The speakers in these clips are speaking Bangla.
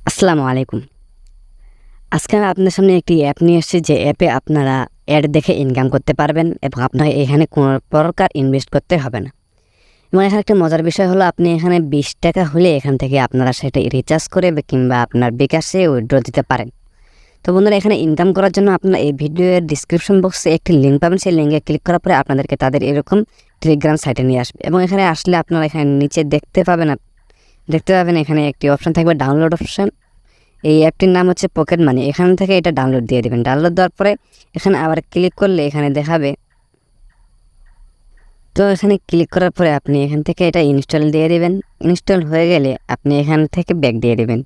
আসসালামু আলাইকুম। আজকে আমি আপনাদের সামনে একটি অ্যাপ নিয়ে এসেছি, যে অ্যাপে আপনারা অ্যাড দেখে ইনকাম করতে পারবেন এবং আপনাকে এখানে কোনো প্রকার ইনভেস্ট করতে হবে না। এবং এখানে একটা মজার বিষয় হলো, আপনি এখানে 20 টাকা হলে এখান থেকে আপনারা সেটা রিচার্জ করে কিংবা আপনার বিকাশে উইথড্র দিতে পারেন। তো বন্ধুরা, এখানে ইনকাম করার জন্য আপনারা এই ভিডিওর ডিসক্রিপশন বক্সে একটি লিঙ্ক পাবেন। সেই লিঙ্কে ক্লিক করার পরে আপনাদেরকে তাদের এরকম টেলিগ্রাম সাইটে নিয়ে আসবে এবং এখানে আসলে আপনারা এখানে নিচে দেখতে পাবেন এখানে একটি অপশান থাকবে, ডাউনলোড অপশান। এই অ্যাপটির নাম হচ্ছে পকেট মানি। এখান থেকে এটা ডাউনলোড দিয়ে দেবেন। ডাউনলোড দেওয়ার পরে এখানে আবার ক্লিক করলে এখানে দেখাবে। তো এখানে ক্লিক করার পরে আপনি এখান থেকে এটা ইনস্টল দিয়ে দেবেন। ইনস্টল হয়ে গেলে আপনি এখান থেকে ব্যাক দিয়ে দেবেন।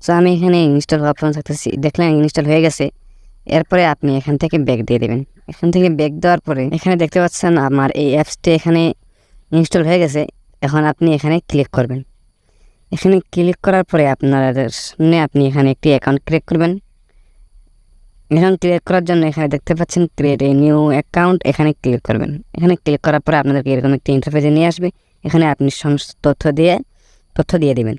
সো আমি এখানে ইনস্টল অপশন থাকতেছি, দেখলেন ইনস্টল হয়ে গেছে। এরপরে আপনি এখান থেকে ব্যাক দিয়ে দেবেন। এখান থেকে ব্যাক দেওয়ার পরে এখানে দেখতে পাচ্ছেন আমার এই অ্যাপসটি এখানে ইনস্টল হয়ে গেছে। এখন আপনি এখানে ক্লিক করবেন। এখানে ক্লিক করার পরে আপনাদের সামনে আপনি এখানে একটি অ্যাকাউন্ট ক্রিয়েট করবেন। অ্যাকাউন্ট ক্রিয়েট করার জন্য এখানে দেখতে পাচ্ছেন ক্রিয়েট এ নিউ অ্যাকাউন্ট, এখানে ক্লিক করবেন। এখানে ক্লিক করার পরে আপনাদেরকে এরকম একটি ইন্টারফেসে নিয়ে আসবে। এখানে আপনি সমস্ত তথ্য দিয়ে দেবেন।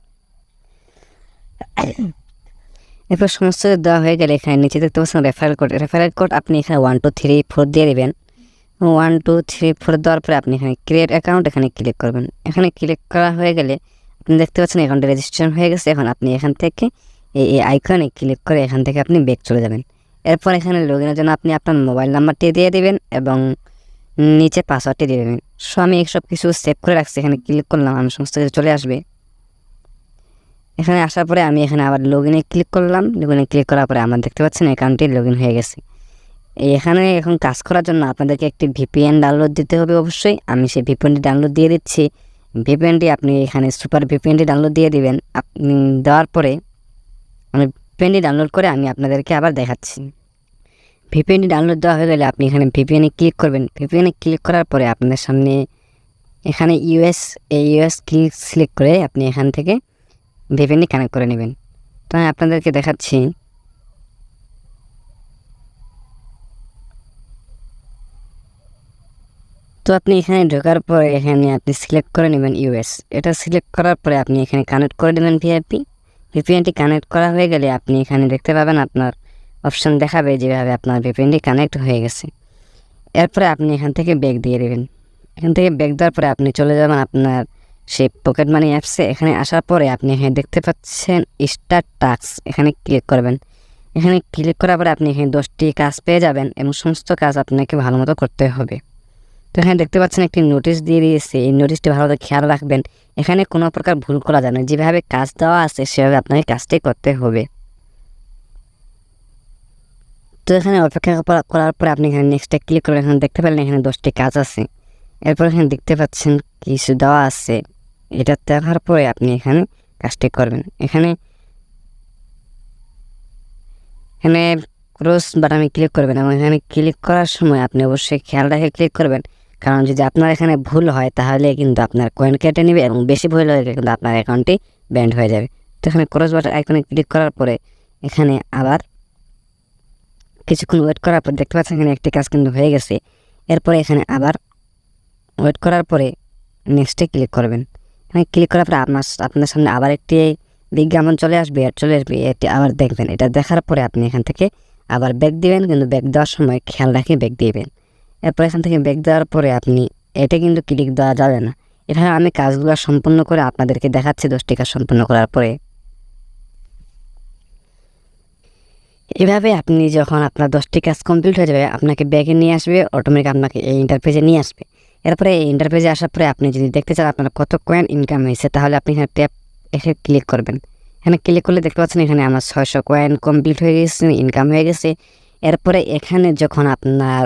এরপর সমস্ত দেওয়া হয়ে গেলে এখানে নিচে দেখতে পাচ্ছেন রেফারেল কোড আপনি এখানে 1 2 3 4 দিয়ে দেবেন। 1 2 3 4 দেওয়ার পরে আপনি এখানে ক্রিয়েট অ্যাকাউন্ট এখানে ক্লিক করবেন। এখানে ক্লিক করা হয়ে গেলে আপনি দেখতে পাচ্ছেন অ্যাকাউন্টে রেজিস্ট্রেশন হয়ে গেছে। এখন আপনি এখান থেকে এই আইকনে ক্লিক করে এখান থেকে আপনি ব্যাক চলে যাবেন। এরপর এখানে লগইনের জন্য আপনি আপনার মোবাইল নাম্বারটি দিয়ে দেবেন এবং নিচে পাসওয়ার্ডটি দিয়ে দেবেন। সো আমি সব কিছু সেভ করে রাখছি। এখানে ক্লিক করলাম, আমি সমস্ত কিছু চলে আসবে। এখানে আসার পরে আমি এখানে আবার লগইনে ক্লিক করলাম। লগইনে ক্লিক করার পরে আমার দেখতে পাচ্ছেন অ্যাকাউন্টটি লগইন হয়ে গেছে। এখানে এখন কাজ করার জন্য আপনাদেরকে একটি ভিপিএন ডাউনলোড দিতে হবে অবশ্যই। আমি সেই ভিপিএনটি ডাউনলোড দিয়ে দিচ্ছি। ভিপিএনটি আপনি এখানে সুপার ভিপিএনটি ডাউনলোড দিয়ে দিবেন। আপনি দেওয়ার পরে আমি ভিপিএনটি ডাউনলোড করে আমি আপনাদেরকে আবার দেখাচ্ছি। ভিপিএনটি ডাউনলোড দেওয়া হয়ে গেলে আপনি এখানে ভিপিএনে ক্লিক করবেন। ভিপিএনে ক্লিক করার পরে আপনার সামনে এখানে ইউএস সিলেক্ট করে আপনি এখান থেকে ভিপিএনটি কানেক্ট করে নেবেন। তো আমি আপনাদেরকে দেখাচ্ছি। তো আপনি এখানে ঢোকার পরে এখানে আপনি সিলেক্ট করে নেবেন ইউএস। এটা সিলেক্ট করার পরে আপনি এখানে কানেক্ট করে দেবেন ভিপিএনটি কানেক্ট করা হয়ে গেলে আপনি এখানে দেখতে পাবেন আপনার অপশন দেখাবে যেভাবে আপনার ভিপিএনটি কানেক্ট হয়ে গেছে। এরপরে আপনি এখান থেকে ব্যাক দিয়ে দেবেন। এখান থেকে ব্যাক দেওয়ার পরে আপনি চলে যাবেন আপনার সেই পকেট মানি অ্যাপসে। এখানে আসার পরে আপনি এখানে দেখতে পাচ্ছেন স্টার্ট টাস্ক, এখানে ক্লিক করবেন। এখানে ক্লিক করার পরে আপনি এখানে 10টি কাজ পেয়ে যাবেন এবং সমস্ত কাজ আপনাকে ভালো মতো করতে হবে। তো এখানে দেখতে পাচ্ছেন একটি নোটিশ দিয়ে দিয়েছে। এই নোটিশটি ভালো করে খেয়াল রাখবেন। এখানে কোনো প্রকার ভুল করা যায় না, যেভাবে কাজ দেওয়া আছে সেভাবে আপনাকে কাজটি করতে হবে। তো এখানে অপেক্ষা করার পরে আপনি এখানে নেক্সটে ক্লিক করবেন। এখানে দেখতে পেলেন এখানে 10টি কাজ আছে। এরপর এখানে দেখতে পাচ্ছেন কিছু দেওয়া আছে। এটা দেখার পরে আপনি এখানে কাজটি করবেন। এখানে ক্রস বাটনে ক্লিক করবেন এবং এখানে ক্লিক করার সময় আপনি অবশ্যই খেয়াল রেখে ক্লিক করবেন, কারণ যদি আপনার এখানে ভুল হয় তাহলে কিন্তু আপনার কয়েন কেটে নেবে এবং বেশি ভুল হয়ে গেলে কিন্তু আপনার অ্যাকাউন্টটি ব্যান্ড হয়ে যাবে। তো এখানে ক্রস বাটন আইকনে ক্লিক করার পরে এখানে আবার কিছুক্ষণ ওয়েট করার পর দেখতে পাচ্ছেন এখানে একটি কাজ কিন্তু হয়ে গেছে। এরপরে এখানে আবার ওয়েট করার পরে নেক্সটে ক্লিক করবেন। এখানে ক্লিক করার পরে আপনার সামনে আবার একটি বিজ্ঞাপন চলে আসবে। এটি আবার দেখবেন। এটা দেখার পরে আপনি এখান থেকে আবার ব্যাক দিবেন, কিন্তু ব্যাক দেওয়ার সময় খেয়াল রাখে ব্যাক দিবেন। এরপর এখান থেকে ব্যাক দেওয়ার পরে আপনি এটা কিন্তু ক্লিক দেওয়া যাবে না। এখানে আমি কাজগুলো সম্পূর্ণ করে আপনাদেরকে দেখাচ্ছি। 10টি কাজ সম্পূর্ণ করার পরে এভাবে আপনি যখন আপনার 10টি কাজ কমপ্লিট হয়ে যাবে আপনাকে ব্যাগে নিয়ে আসবে, অটোমেটিক আপনাকে এই ইন্টারপেজে নিয়ে আসবে। এরপরে এই ইন্টারপেজে আসার পরে আপনি যদি দেখতে চান আপনার কত কয়েন ইনকাম হয়েছে, তাহলে আপনি এখানে ট্যাপ এসে ক্লিক করবেন। এখানে ক্লিক করলে দেখতে পাচ্ছেন এখানে আমার 600 কয়েন কমপ্লিট হয়ে গেছে, ইনকাম হয়ে গেছে। এরপরে এখানে যখন আপনার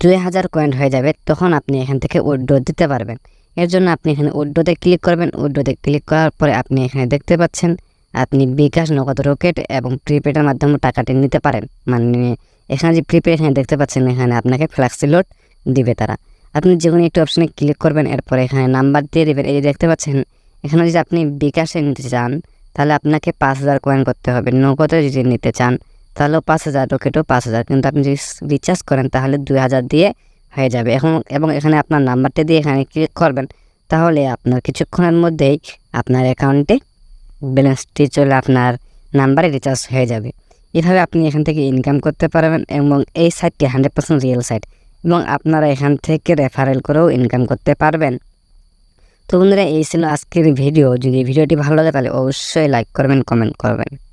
2000 কয়েন হয়ে যাবে তখন আপনি এখান থেকে উইথড্র দিতে পারবেন। এর জন্য আপনি এখানে উইথড্রতে ক্লিক করবেন। উইথড্রতে ক্লিক করার পরে আপনি এখানে দেখতে পাচ্ছেন আপনি বিকাশ, নগদ, রকেট এবং প্রিপেডের মাধ্যমে টাকাটি নিতে পারেন। মানে এখানে যে প্রিপেড এখানে দেখতে পাচ্ছেন এখানে আপনাকে ফ্ল্যাক্সি লোড দিবে তারা। আপনি যে কোনো একটি অপশানে ক্লিক করবেন। এরপরে এখানে নাম্বার দিয়ে দেবেন। এই যে দেখতে পাচ্ছেন এখানে যদি আপনি বিকাশে নিতে চান তাহলে আপনাকে 5000 কয়েন করতে হবে। নগদে যদি নিতে চান তাহলেও 5000, রকেটও 5000, কিন্তু আপনি যদি রিচার্জ করেন তাহলে 2000 দিয়ে হয়ে যাবে। এবং এখানে আপনার নাম্বারটা দিয়ে এখানে ক্লিক করবেন, তাহলে আপনার কিছুক্ষণের মধ্যেই আপনার অ্যাকাউন্টে ব্যালেন্সটি চলে আপনার নাম্বারে রিচার্জ হয়ে যাবে। এভাবে আপনি এখান থেকে ইনকাম করতে পারবেন এবং এই সাইটটি 100% রিয়েল সাইট এবং আপনারা এখান থেকে রেফারেল করেও ইনকাম করতে পারবেন। তো বন্ধুরা, এই ছিল আজকের ভিডিও। যদি ভিডিওটি ভালো লাগে তাহলে অবশ্যই লাইক করবেন, কমেন্ট করবেন।